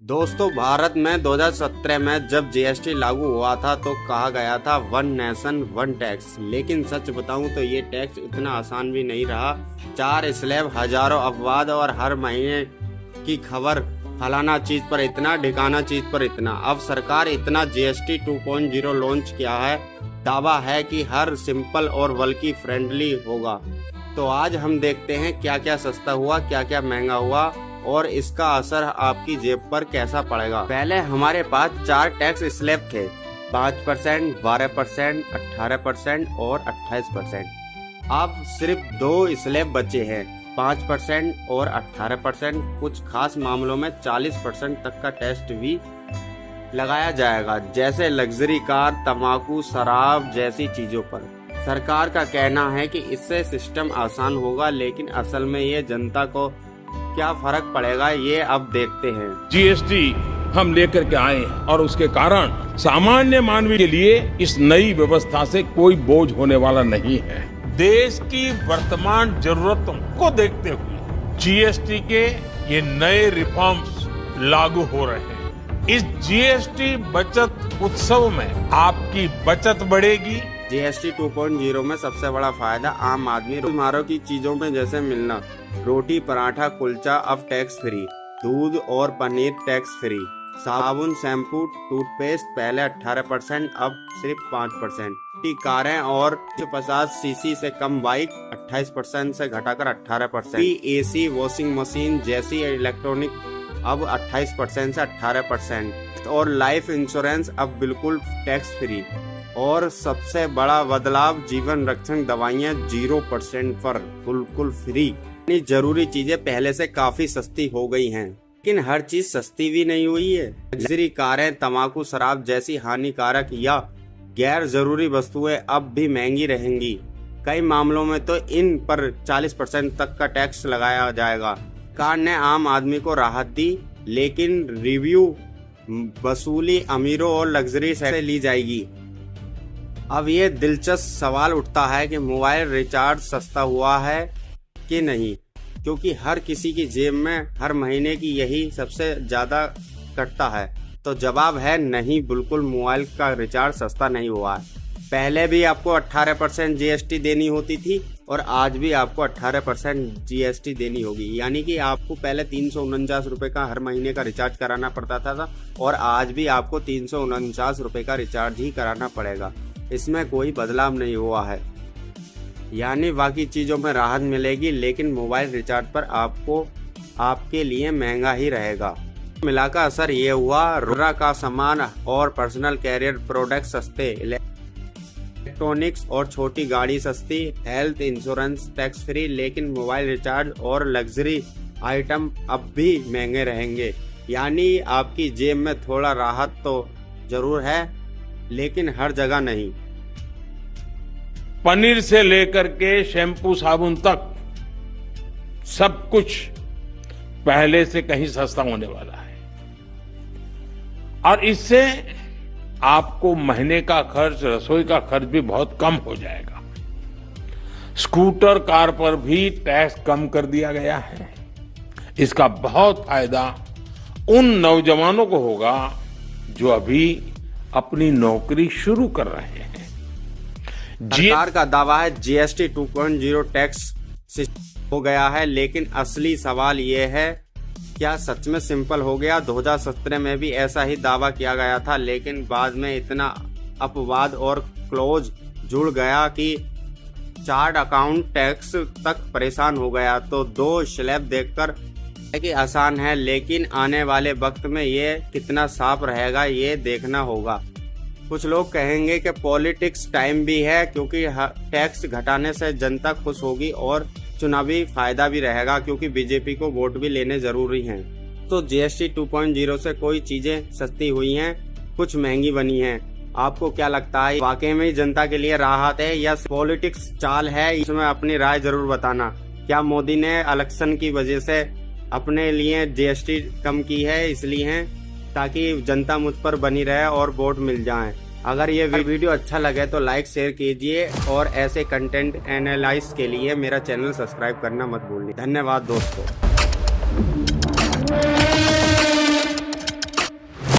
दोस्तों, भारत में 2017 में जब जीएसटी लागू हुआ था तो कहा गया था वन नेशन वन टैक्स। लेकिन सच बताऊं तो ये टैक्स इतना आसान भी नहीं रहा। 4 स्लैब, हजारों अपवाद और हर महीने की खबर, फलाना चीज पर इतना, ढिकाना चीज पर इतना। अब सरकार इतना जीएसटी 2.0 लॉन्च किया है, दावा है कि हर सिंपल और बल्कि फ्रेंडली होगा। तो आज हम देखते हैं क्या क्या सस्ता हुआ, क्या क्या महंगा हुआ और इसका असर आपकी जेब पर कैसा पड़ेगा। पहले हमारे पास 4 टैक्स स्लैब थे, 5%, 12%, 18% और 28%। अब सिर्फ 2 स्लैब बचे हैं, 5% और 18%। कुछ खास मामलों में 40% तक का टैक्स भी लगाया जाएगा, जैसे लग्जरी कार, तंबाकू, शराब जैसी चीजों पर। सरकार का कहना है कि इससे सिस्टम आसान होगा, लेकिन असल में ये जनता को क्या फर्क पड़ेगा ये अब देखते हैं। जीएसटी हम लेकर के आए हैं और उसके कारण सामान्य मानवी के लिए इस नई व्यवस्था से कोई बोझ होने वाला नहीं है। देश की वर्तमान जरूरतों को देखते हुए जीएसटी के ये नए रिफॉर्म्स लागू हो रहे हैं। इस जीएसटी बचत उत्सव में आपकी बचत बढ़ेगी। जीएसटी 2.0 में सबसे बड़ा फायदा आम आदमी रोजमर्रा की चीजों में जैसे मिलना, रोटी, पराठा, कुलचा अब टैक्स फ्री, दूध और पनीर टैक्स फ्री, साबुन, शैम्पू, टूथपेस्ट पहले 18%, अब सिर्फ 5%। कारें और 50 सीसी से कम बाइक 28% से घटाकर 18%। एसी, वॉशिंग मशीन जैसी इलेक्ट्रॉनिक अब 28% से 18%। और लाइफ इंश्योरेंस अब बिल्कुल टैक्स फ्री। और सबसे बड़ा बदलाव, जीवन रक्षक दवाइयाँ 0% पर बिल्कुल फ्री। जरूरी चीजें पहले से काफी सस्ती हो गई हैं, लेकिन हर चीज सस्ती भी नहीं हुई है। लग्जरी कारें, तंबाकू, शराब जैसी हानिकारक या गैर जरूरी वस्तुएं अब भी महंगी रहेंगी। कई मामलों में तो इन पर 40% तक का टैक्स लगाया जाएगा। सरकार ने आम आदमी को राहत दी, लेकिन रिव्यू वसूली अमीरों और लग्जरी से ली जाएगी। अब ये दिलचस्प सवाल उठता है कि मोबाइल रिचार्ज सस्ता हुआ है कि नहीं, क्योंकि हर किसी की जेब में हर महीने की यही सबसे ज्यादा कटता है। तो जवाब है नहीं, बिल्कुल मोबाइल का रिचार्ज सस्ता नहीं हुआ है। पहले भी आपको 18% जीएसटी देनी होती थी और आज भी आपको 18% जीएसटी देनी होगी। यानी कि आपको पहले 349 रुपये का हर महीने का रिचार्ज कराना पड़ता था और आज भी आपको 349 रुपये का रिचार्ज ही कराना पड़ेगा। इसमें कोई बदलाव नहीं हुआ है। यानी बाकी चीज़ों में राहत मिलेगी, लेकिन मोबाइल रिचार्ज पर आपके लिए महंगा ही रहेगा। मिलाकर असर ये हुआ, रोजमर्रा का सामान और पर्सनल कैरियर प्रोडक्ट सस्ते, इलेक्ट्रॉनिक्स और छोटी गाड़ी सस्ती, हेल्थ इंश्योरेंस टैक्स फ्री, लेकिन मोबाइल रिचार्ज और लग्जरी आइटम अब भी महंगे रहेंगे। यानी आपकी जेब में थोड़ा राहत तो जरूर है, लेकिन हर जगह नहीं। पनीर से लेकर के शैम्पू, साबुन तक सब कुछ पहले से कहीं सस्ता होने वाला है और इससे आपको महीने का खर्च, रसोई का खर्च भी बहुत कम हो जाएगा। स्कूटर, कार पर भी टैक्स कम कर दिया गया है। इसका बहुत फायदा उन नौजवानों को होगा जो अभी अपनी नौकरी शुरू कर रहे हैं। सरकार का दावा है जीएसटी 2.0 टैक्स हो गया है, लेकिन असली सवाल ये है, क्या सच में सिंपल हो गया? 2017 में भी ऐसा ही दावा किया गया था, लेकिन बाद में इतना अपवाद और क्लॉज जुड़ गया कि चार्ट अकाउंट टैक्स तक परेशान हो गया। तो 2 स्लैब देखकर कि आसान है, लेकिन आने वाले वक्त में ये कितना साफ रहेगा ये देखना होगा। कुछ लोग कहेंगे कि पॉलिटिक्स टाइम भी है, क्योंकि टैक्स घटाने से जनता खुश होगी और चुनावी फायदा भी रहेगा, क्योंकि बीजेपी को वोट भी लेने जरूरी हैं। तो जीएसटी 2.0 से कोई चीजें सस्ती हुई हैं, कुछ महंगी बनी हैं। आपको क्या लगता है, वाकई में जनता के लिए राहत है या पॉलिटिक्स चाल है? इसमें अपनी राय जरूर बताना। क्या मोदी ने इलेक्शन की वजह से अपने लिए जीएसटी कम की है, इसलिए है ताकि जनता मुझ पर बनी रहे और वोट मिल जाए? अगर ये वीडियो अच्छा लगे तो लाइक शेयर कीजिए और ऐसे कंटेंट एनालाइज के लिए मेरा चैनल सब्सक्राइब करना मत भूलिए। धन्यवाद दोस्तों।